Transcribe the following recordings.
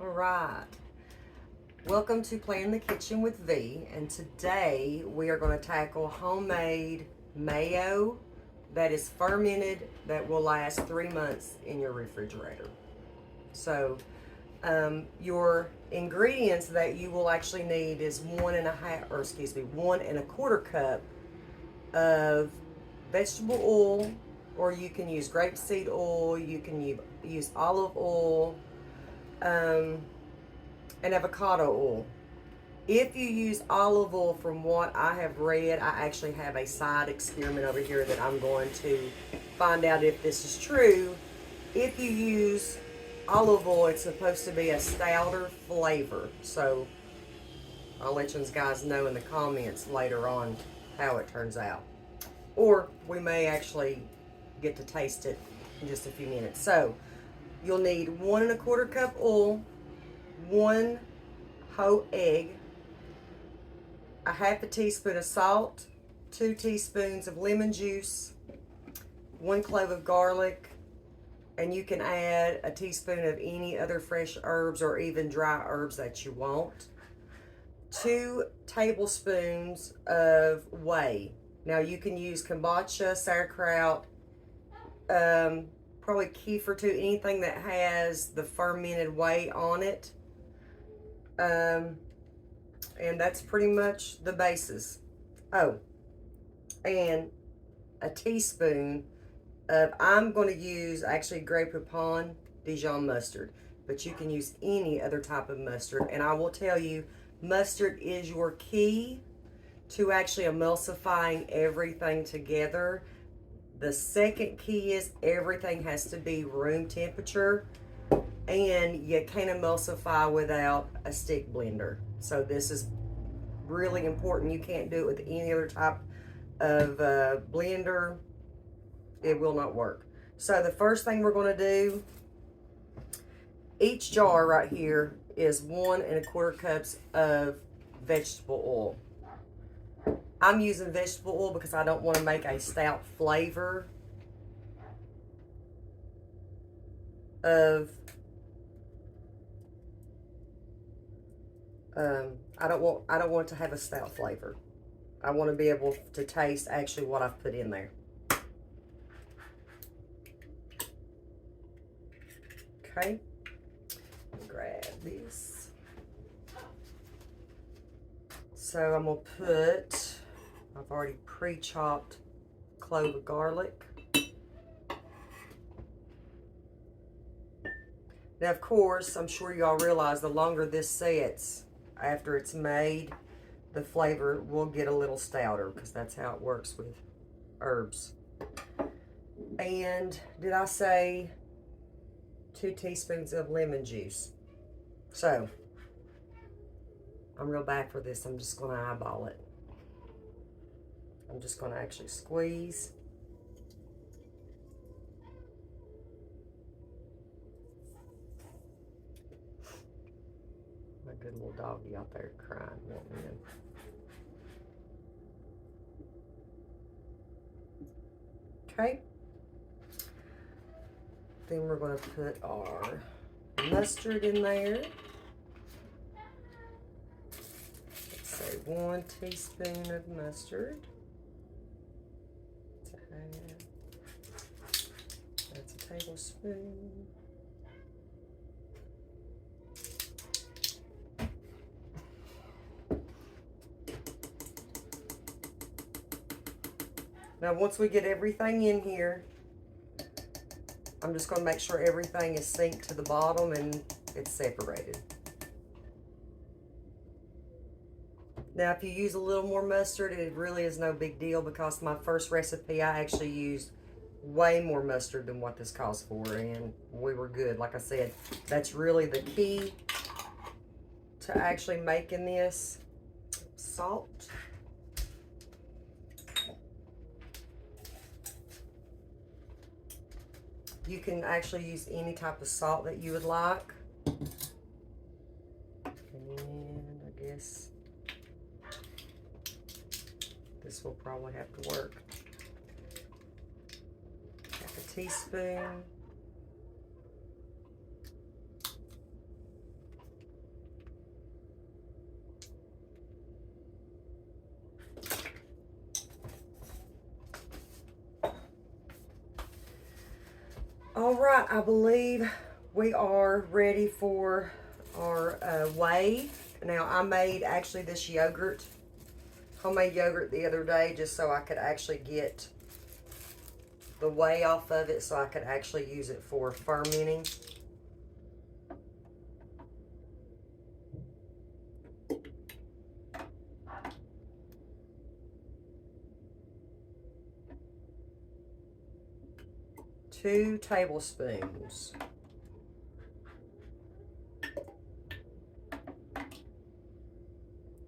All right. Welcome to Play in the Kitchen with V, and today we are going to tackle homemade mayo that is fermented that will last 3 months in your refrigerator. So, your ingredients that you will actually need is 1.25 cup of vegetable oil, or you can use grapeseed oil, you can use olive oil, and avocado oil. If you use olive oil, from what I have read, I actually have a side experiment over here that I'm going to find out if this is true. If you use olive oil, it's supposed to be a stouter flavor. So I'll let you guys know in the comments later on how it turns out. Or we may actually get to taste it in just a few minutes. So you'll need 1.25 cup oil, 1 whole egg, a half a teaspoon of salt, 2 teaspoons of lemon juice, 1 clove of garlic, and you can add a teaspoon of any other fresh herbs or even dry herbs that you want. 2 tablespoons of whey. Now you can use kombucha, sauerkraut, probably kefir too, anything that has the fermented whey on it. And that's pretty much the basis. Oh, and a teaspoon of, I'm going to use actually Grey Poupon Dijon mustard, but you can use any other type of mustard. And I will tell you, mustard is your key to actually emulsifying everything together. The second key is everything has to be room temperature, and you can't emulsify without a stick blender. So this is really important. You can't do it with any other type of blender. It will not work. So the first thing we're going to do, each jar right here is 1.25 cups of vegetable oil. I'm using vegetable oil because I don't want to make a stout flavor of I don't want it to have a stout flavor. I want to be able to taste actually what I've put in there. Okay, grab this. So I'm gonna put, I've already pre-chopped clove of garlic. Now, of course, I'm sure y'all realize the longer this sets after it's made, the flavor will get a little stouter because that's how it works with herbs. And did I say 2 teaspoons of lemon juice? So I'm real bad for this. I'm just going to eyeball it. I'm just going to actually squeeze. My good little doggy out there crying, wanting in. Okay. Then we're going to put our mustard in there. Let's say 1 teaspoon of mustard. That's a tablespoon. Now, once we get everything in here, I'm just going to make sure everything is synced to the bottom and it's separated. Now, if you use a little more mustard, it really is no big deal, because my first recipe, I actually used way more mustard than what this calls for, and we were good. Like I said, that's really the key to actually making this. Salt. You can actually use any type of salt that you would like. And I guess this will probably have to work. Half a teaspoon. All right, I believe we are ready for our whey. Now, I made actually this yogurt, homemade yogurt the other day, just so I could actually get the whey off of it, so I could actually use it for fermenting. Two tablespoons.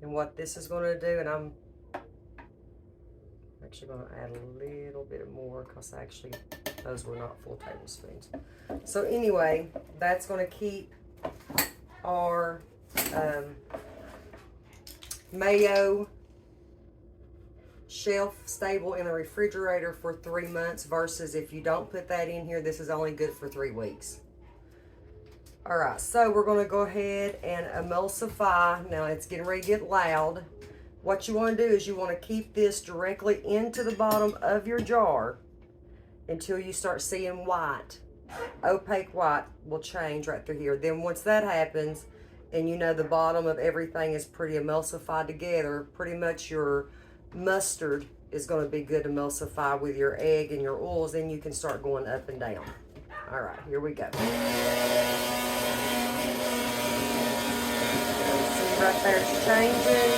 And what this is going to do, and I'm actually going to add a little bit more because actually those were not full tablespoons. So anyway, that's going to keep our Mayo shelf stable in the refrigerator for 3 months, versus if you don't put that in here, this is only good for 3 weeks. All right, so we're going to go ahead and emulsify. Now it's getting ready to get loud. What you want to do is you want to keep this directly into the bottom of your jar until you start seeing white. Opaque white will change right through here. Then once that happens, and you know the bottom of everything is pretty emulsified together, pretty much your mustard is going to be good to emulsify with your egg and your oils, then you can start going up and down. All right, here we go. See right there, it's changing.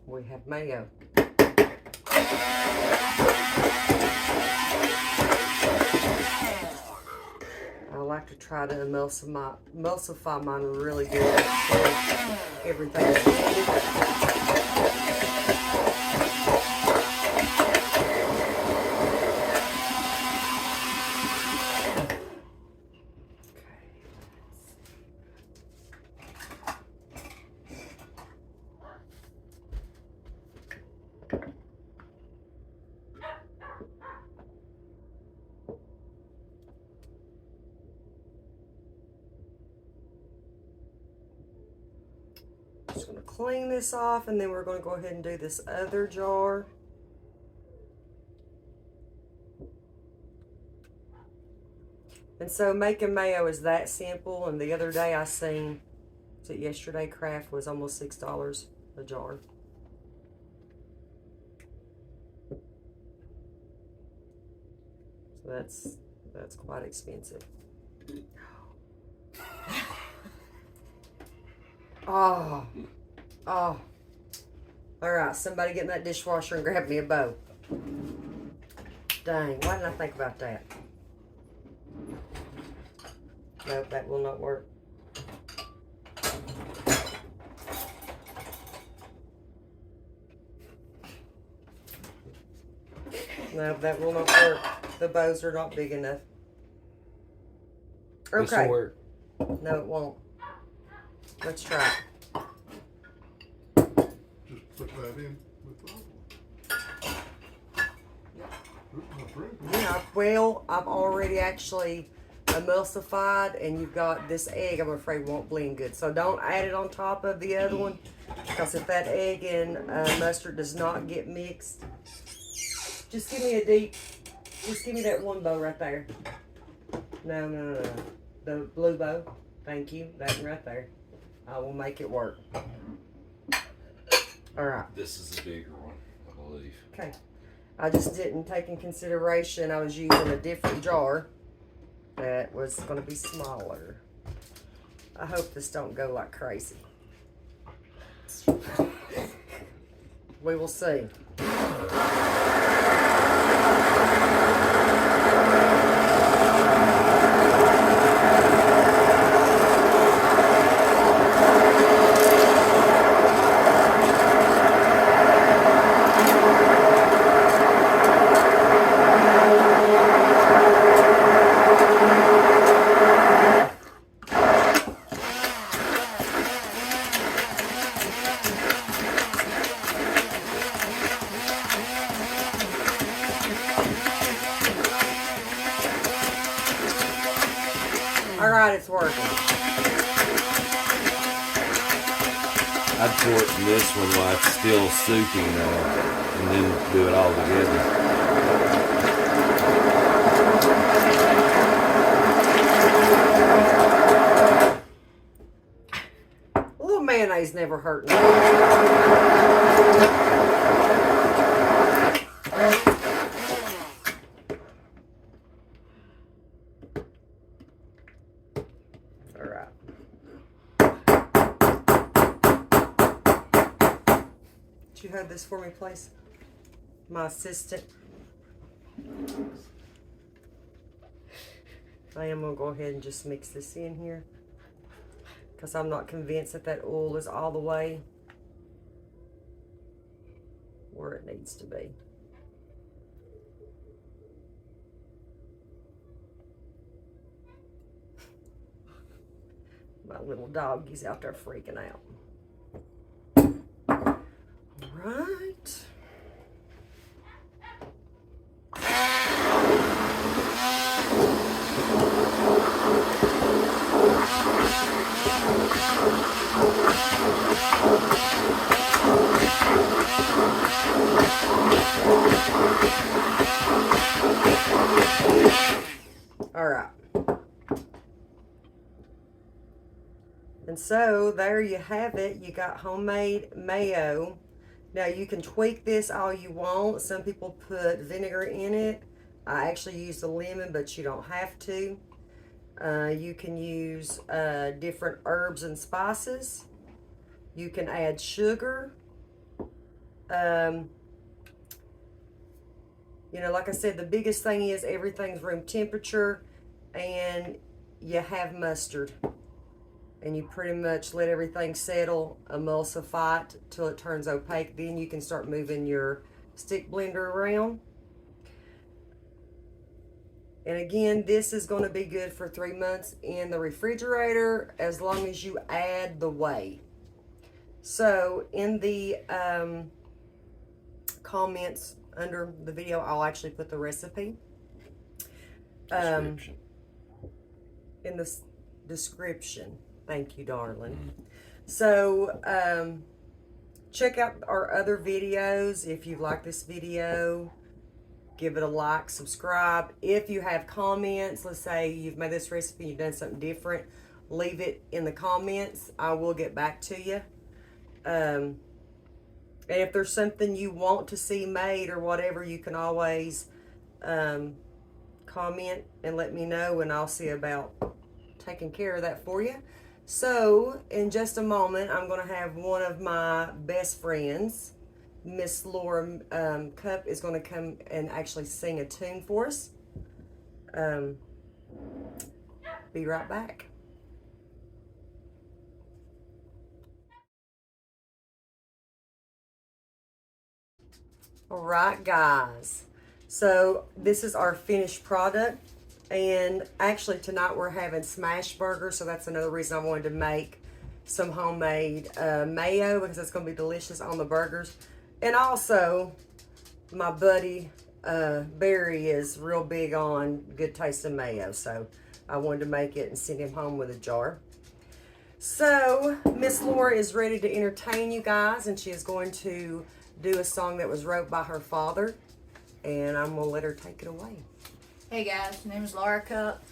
We have Mayo. I like to try to emulsify mine really good so everything is blended. Just going to clean this off, and then we're going to go ahead and do this other jar. And so making mayo is that simple. And the other day I seen, was it yesterday, Kraft was almost $6 a jar. So that's quite expensive. Oh. All right, somebody get in that dishwasher and grab me a bowl. Dang, why didn't I think about that? Nope, that will not work. No, that will not work. The bows are not big enough. Okay. This will work. No, it won't. Let's try it. Just put that in with the Yeah, well, I've already actually emulsified, and you've got this egg, I'm afraid won't blend good. So don't add it on top of the other one, because if that egg and mustard does not get mixed, just give me just give me that one bow right there. No. The blue bow. Thank you. That one right there. I will make it work. All right. This is a bigger one, I believe. Okay. I just didn't take in consideration I was using a different jar that was going to be smaller. I hope this don't go like crazy. We will see. right, it's working. I'd pour it in this one while it's still souping and then do it all together. A little mayonnaise never hurt. All right. Would you hold this for me, please? My assistant. I am going to go ahead and just mix this in here, because I'm not convinced that that oil is all the way where it needs to be. My little doggy's out there freaking out. All right. All right. And so there you have it. You got homemade mayo. Now you can tweak this all you want. Some people put vinegar in it. I actually use the lemon, but you don't have to. You can use different herbs and spices. You can add sugar. You know, like I said, the biggest thing is everything's room temperature, and you have mustard. And you pretty much let everything settle, emulsify it till it turns opaque. Then you can start moving your stick blender around. And again, this is going to be good for 3 months in the refrigerator as long as you add the whey. So in the comments under the video, I'll actually put the recipe. In the description. Thank you, darling. So check out our other videos. If you like this video, give it a like, subscribe. If you have comments, let's say you've made this recipe, you've done something different, leave it in the comments. I will get back to you. And if there's something you want to see made or whatever, you can always comment and let me know, and I'll see about taking care of that for you. So in just a moment, I'm going to have one of my best friends, Miss Laura Cup, is going to come and actually sing a tune for us. Be right back. All right, guys. So this is our finished product. And actually tonight we're having smash burgers, so that's another reason I wanted to make some homemade mayo, because it's going to be delicious on the burgers. And also, my buddy Barry is real big on good tasting mayo, so I wanted to make it and send him home with a jar. So Miss Laura is ready to entertain you guys, and she is going to do a song that was wrote by her father, and I'm going to let her take it away. Hey guys, my name is Laura Cup.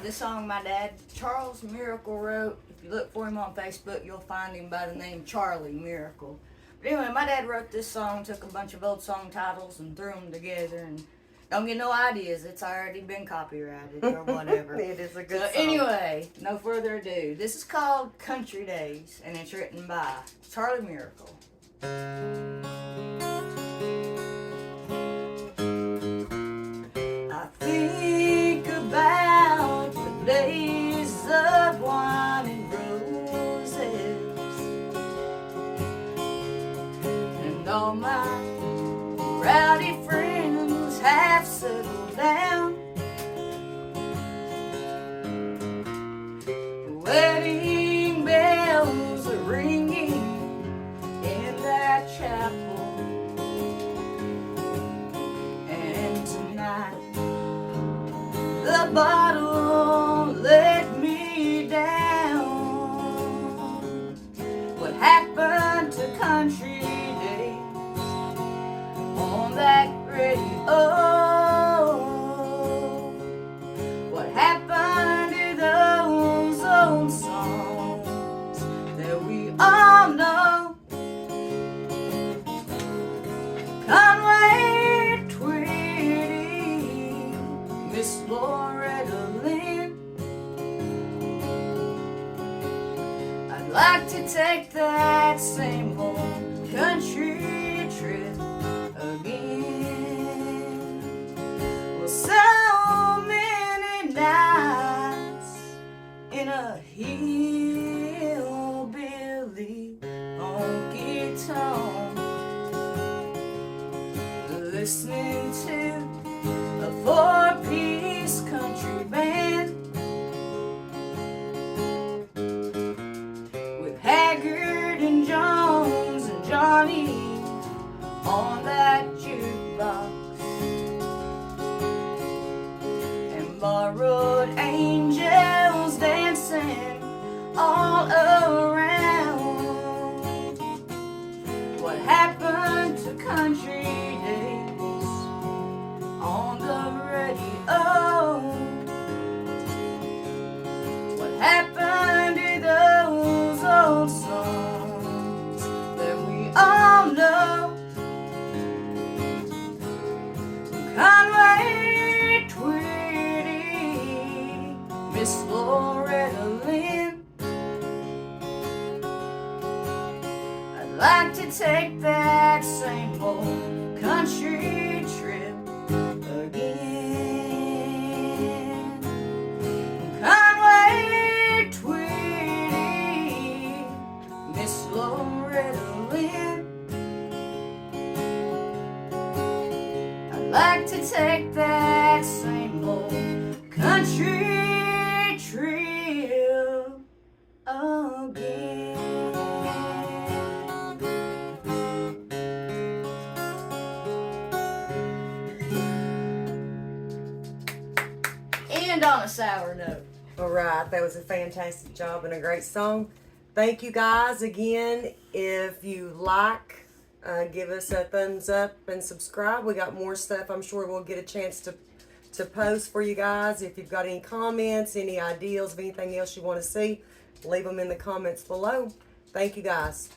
This song my dad, Charles Miracle, wrote. If you look for him on Facebook, you'll find him by the name Charlie Miracle. But anyway, my dad wrote this song, took a bunch of old song titles and threw them together, and don't get no ideas. It's already been copyrighted or whatever. It is a good song. Anyway, no further ado. This is called Country Days, and it's written by Charlie Miracle. Think about the days of wine and roses, and all my rowdy friends have settled down. Wedding bells are ringing in that chapel, and tonight the bottle let me country days on that radio. What happened to those old songs that we all know? Conway Twitty, Miss Loretta Lynn. I'd like to take that same old country trip again. Well, so many nights in a hillbilly honky tonk, listening to a four-piece country band with Haggard and Jones and Johnny on that jukebox, and borrowed angels dancing all around. What happened to country days on the radio? What happened to those old songs that we all know? Conway Twitty, Miss Loretta Lynn. I'd like to take that same old country trip again. Conway Twitty, Miss Loretta Lynn. I'd like to take that same old country trip again. And on a sour note. All right, that was a fantastic job and a great song. Thank you guys again. If you like, give us a thumbs up and subscribe. We got more stuff. I'm sure we'll get a chance to post for you guys. If you've got any comments, any ideas of anything else you want to see, leave them in the comments below. Thank you guys.